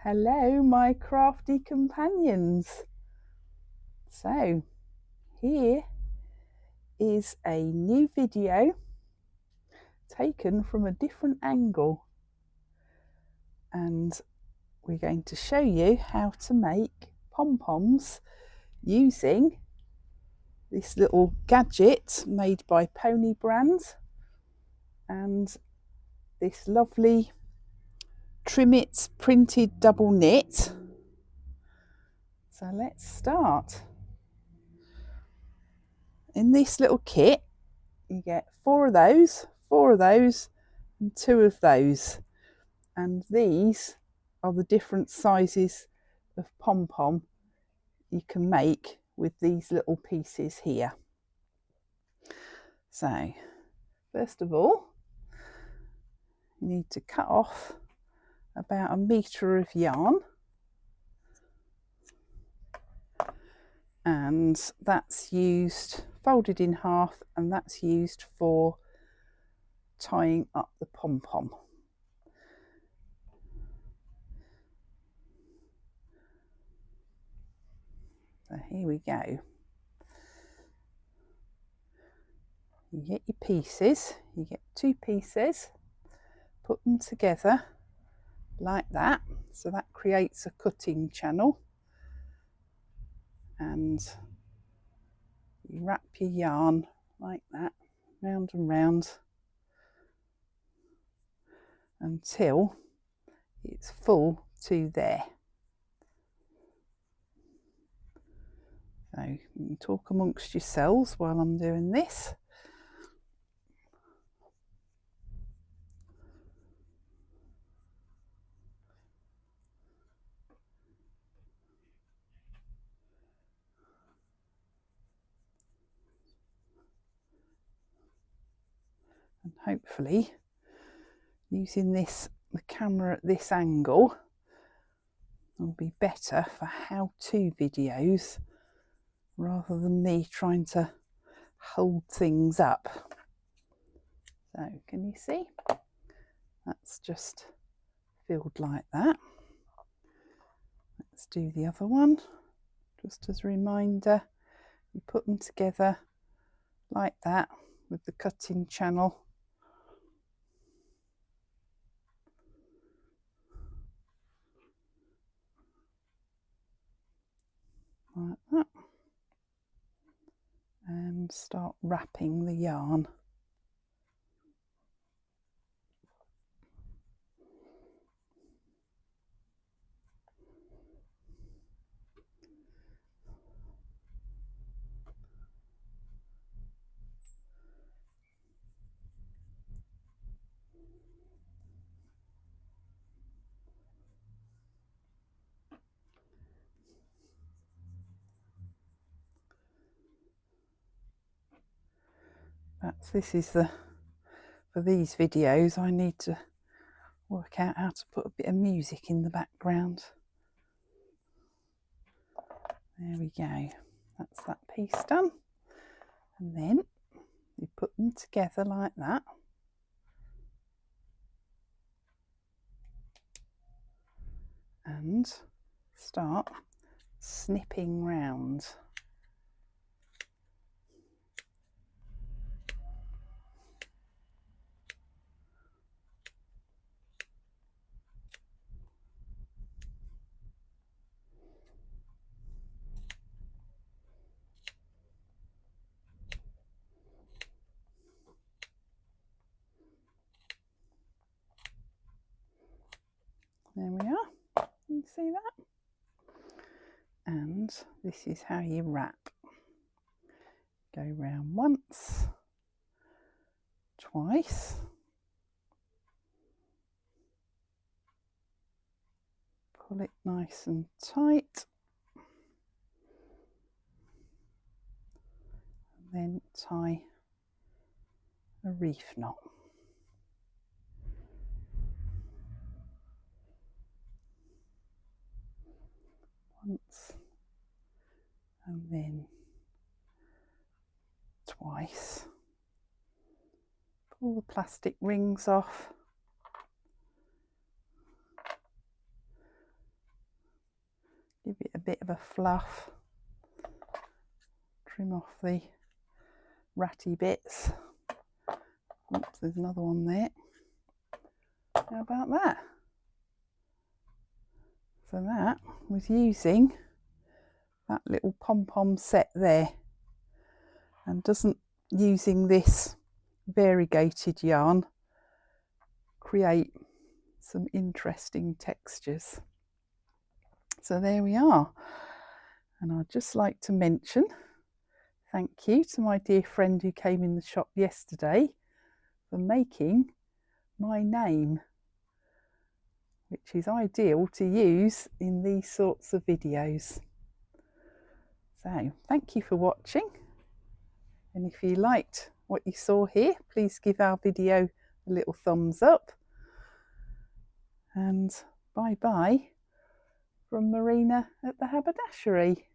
Hello, my crafty companions. So, here is a new video taken from a different angle, and we're going to show you how to make pom-poms using this little gadget made by Pony Brand and this lovely Trimit printed double knit. So let's start. In this little kit you get four of those and two of those, and these are the different sizes of pom-pom you can make with these little pieces here. So first of all, you need to cut off about 1 metre of yarn, and that's used folded in half, and that's used for tying up the pom-pom. So here we go. You get your pieces, you get 2 pieces, put them together like that, so that creates a cutting channel, and you wrap your yarn like that, round and round, until it's full to there. So you can talk amongst yourselves while I'm doing this. And hopefully using the camera at this angle will be better for how-to videos rather than me trying to hold things up. So can you see? That's just filled like that. Let's do the other one. Just as a reminder, you put them together like that with the cutting channel. Like that. And start wrapping the yarn. This is for these videos I need to work out how to put a bit of music in the background. There we go, that's that piece done. And then you put them together like that. And start snipping round. There we are, you see that? And this is how you wrap. Go round once, twice, pull it nice and tight, and then tie a reef knot. Once, and then twice. Pull the plastic rings off. Give it a bit of a fluff. Trim off the ratty bits. Oops, there's another one there. How about that? So that was using that little pom-pom set there, and doesn't using this variegated yarn create some interesting textures. So there we are. And I'd just like to mention thank you to my dear friend who came in the shop yesterday for making my name, which is ideal to use in these sorts of videos. So thank you for watching, and if you liked what you saw here, please give our video a little thumbs up, and bye bye from Marina at the Haberdashery.